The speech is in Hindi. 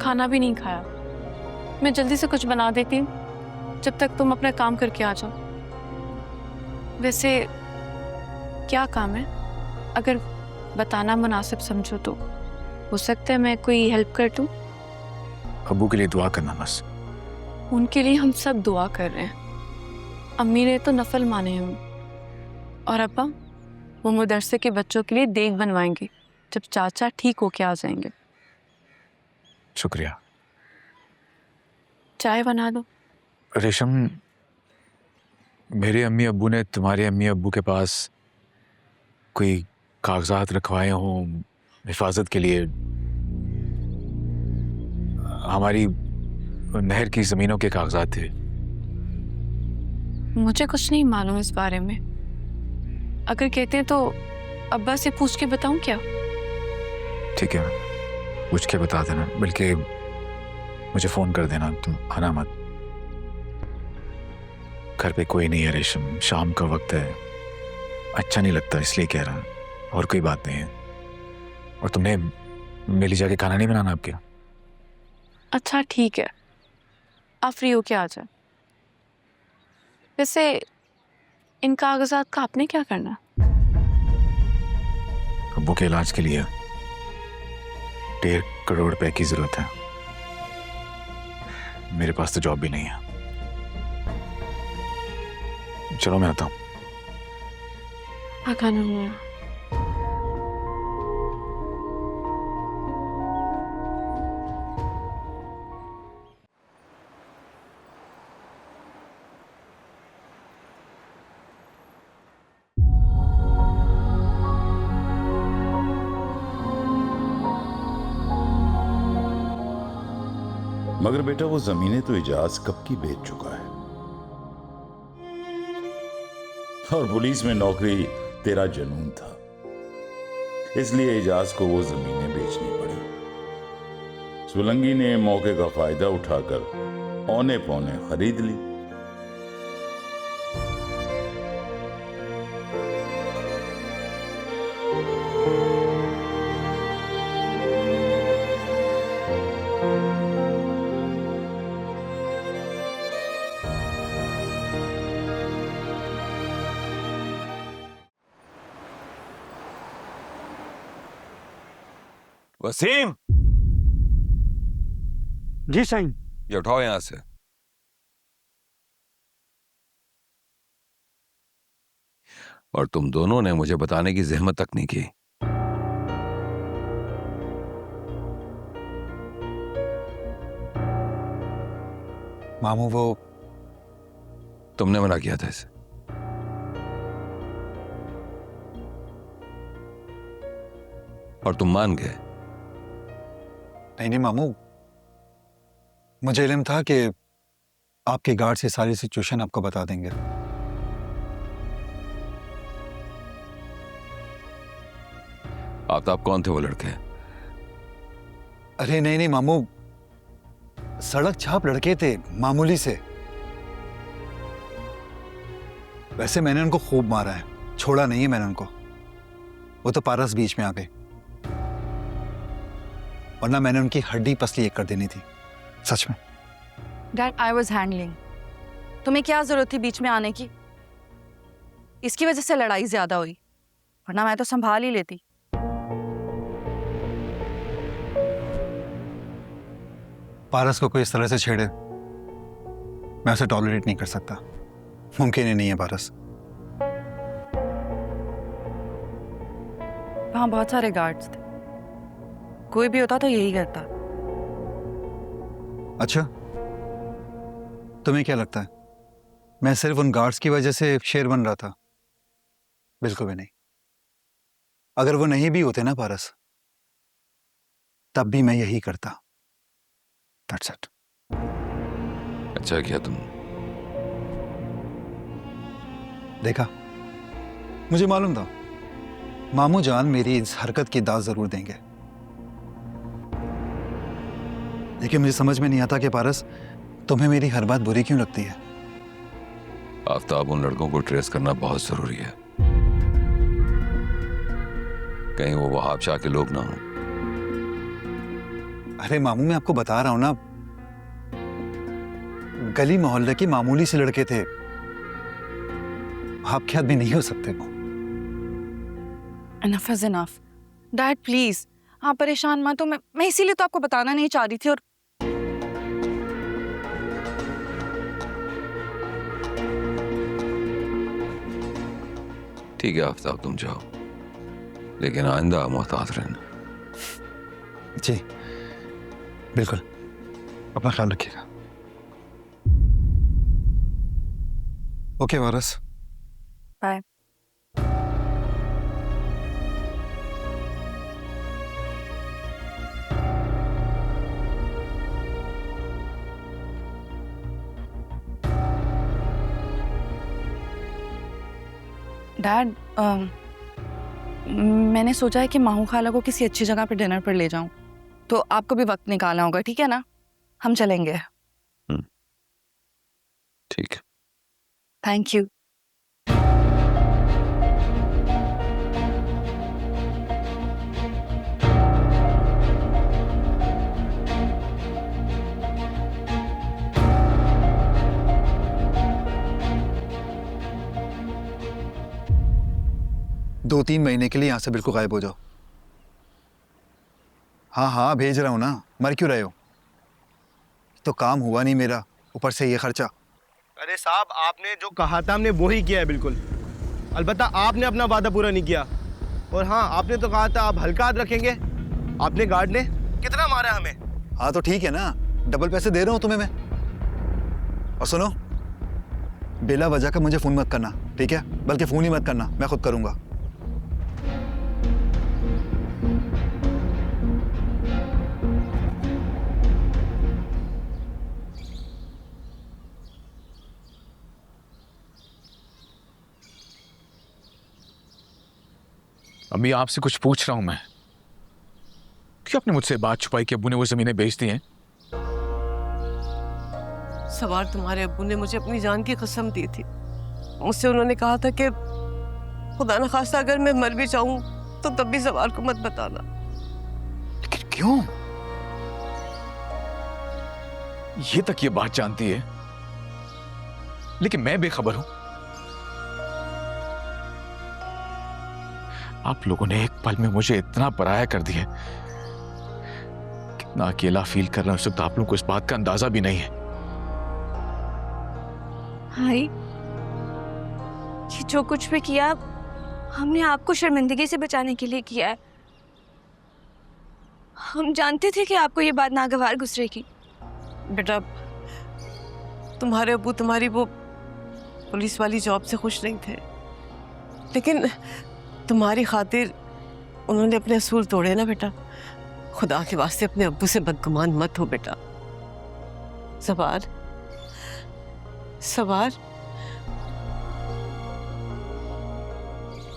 खाना भी नहीं खाया। मैं जल्दी से कुछ बना देती हूँ जब तक तुम अपना काम करके आ जाओ। वैसे क्या काम है? अगर बताना मुनासिब समझो तो हो सकता है मैं कोई हेल्प कर दूँ। अब्बू के लिए दुआ करना बस। उनके लिए हम सब दुआ कर रहे हैं। अम्मी ने तो नफल माने हैं और अब्बा वो मदरसे के बच्चों के लिए देग बनवाएंगे जब चाचा ठीक होके आ जाएंगे। शुक्रिया। चाय बना दो। रेशम, मेरे अम्मी अब्बू ने तुम्हारे अम्मी अब्बू के पास कोई कागजात रखवाए हों हिफाजत के लिए, हमारी नहर की जमीनों के कागजात थे। मुझे कुछ नहीं मालूम इस बारे में। अगर कहते हैं तो अब्बा से पूछ के बताऊं क्या? ठीक है, पूछ के बता देना, बल्कि मुझे फोन कर देना, तुम आना मत। घर पे कोई नहीं है रेशम, शाम का वक्त है, अच्छा नहीं लगता इसलिए कह रहा, और कोई बात नहीं है। और तुमने मिली जाके खाना नहीं बनाना अब क्या? अच्छा ठीक है, आप फ्री हो के आ जाए। वैसे इन कागजात का आपने क्या करना? अब्बू के इलाज के लिए 1.5 करोड़ रुपए की जरूरत है। मेरे पास तो जॉब भी नहीं है। चलो मैं आता हूँ। खाना हुआ। मगर बेटा वो जमीनें तो इजाज कब की बेच चुका है, और पुलिस में नौकरी तेरा जुनून था, इसलिए इजाज को वो जमीनें बेचनी पड़ी। सुलंगी ने मौके का फायदा उठाकर औने पौने खरीद ली। वसीम, जी साईं। ये उठाओ यहां से। और तुम दोनों ने मुझे बताने की जहमत तक नहीं की। मामू वो तुमने मना किया था इसे। और तुम मान गए। नहीं मामू, मुझे इल्म था कि आपके गार्ड से सारी सिचुएशन आपको बता देंगे। आफ्ताब कौन थे वो लड़के? अरे नहीं मामू, सड़क छाप लड़के थे, मामूली से। वैसे मैंने उनको खूब मारा है, छोड़ा नहीं है मैंने उनको। वो तो पारस बीच में आ गए, वरना मैंने उनकी हड्डी पसली एक कर देनी थी, सच में। Dad, I was handling. तुम्हें क्या जरूरत थी बीच में आने की? इसकी वजह से लड़ाई ज्यादा हुई, वरना मैं तो संभाल ही लेती। पारस को कोई इस तरह से छेड़े, मैं उसे टॉलरेट नहीं कर सकता। मुमकिन ही नहीं है पारस। वहां बहुत सारे गार्ड्स थे, कोई भी होता तो यही करता। अच्छा, तुम्हें क्या लगता है मैं सिर्फ उन गार्ड्स की वजह से शेर बन रहा था? बिल्कुल भी नहीं। अगर वो नहीं भी होते ना पारस, तब भी मैं यही करता। That's it. अच्छा किया तुम। देखा, मुझे मालूम था मामू जान मेरी इस हरकत की दाद जरूर देंगे, लेकिन मुझे समझ में नहीं आता कि पारस, तुम्हें मेरी हर बात बुरी क्यों लगती है? आफ्ताब, उन लड़कों को ट्रेस करना बहुत जरूरी है, कहीं वो वहाब शाह के लोग ना हो। अरे मामू, मैं आपको बता रहा हूं ना, गली मोहल्ले के मामूली से लड़के थे, आपके आदमी नहीं हो सकते वो। Enough is enough. Dad please, आप परेशान मत हो। मैं इसीलिए तो आपको बताना नहीं चाह रही थी। और ठीक है आफ्ताब, तुम जाओ, लेकिन आइंदा मोहतात रहना। जी बिल्कुल, अपना ख्याल रखिएगा। ओके वारस। बाय। डैड, मैंने सोचा है कि माहू खाला को किसी अच्छी जगह पे डिनर पर ले जाऊं, तो आपको भी वक्त निकालना होगा, ठीक है ना? हम चलेंगे। ठीक है। Thank you. दो 3 महीने के लिए यहाँ से बिल्कुल गायब हो जाओ। हाँ हाँ भेज रहा हूँ ना, मर क्यों रहे हो? तो काम हुआ नहीं मेरा, ऊपर से ये खर्चा। अरे साहब, आपने जो कहा था हमने वो ही किया है बिल्कुल। अलबत्ता आपने अपना वादा पूरा नहीं किया। और हाँ, आपने तो कहा था आप हल्का हाथ रखेंगे। आपने गार्ड ने कितना मारा हमें। हाँ तो ठीक है ना, डबल पैसे दे रहा हूँ तुम्हें मैं। और सुनो, बिला वजह का मुझे फोन मत करना, ठीक है? बल्कि फोन ही मत करना, मैं खुद करूंगा। अम्मी, आपसे कुछ पूछ रहा हूं मैं। क्यों आपने मुझसे बात छुपाई कि अब्बू ने वो जमीनें बेच दी हैं? सवार, तुम्हारे अब्बू ने मुझे अपनी जान की कसम दी थी। मुझसे उन्होंने कहा था कि खुदा न खास्ता अगर मैं मर भी जाऊं तो तब भी सवार को मत बताना। लेकिन क्यों? ये तक ये बात जानती है, लेकिन मैं बेखबर हूं। आप लोगों ने एक पल में मुझे इतना पराया कर दिया। कितना अकेला फील कर रहा हूं इस वक्त, आप लोगों को इस बात का अंदाजा भी नहीं है। भाई, ये जो कुछ भी किया हमने आपको शर्मिंदगी से बचाने के लिए किया है। हम जानते थे कि आपको ये बात नागवार गुजरेगी। बेटा, तुम्हारे अब्बू तुम्हारी वो पुलिस वाली जॉब से खुश नहीं थे, लेकिन तुम्हारी खातिर उन्होंने अपने असूल तोड़े ना बेटा। खुदा के वास्ते अपने अब्बू से बदगुमान मत हो बेटा। सवार, सवार,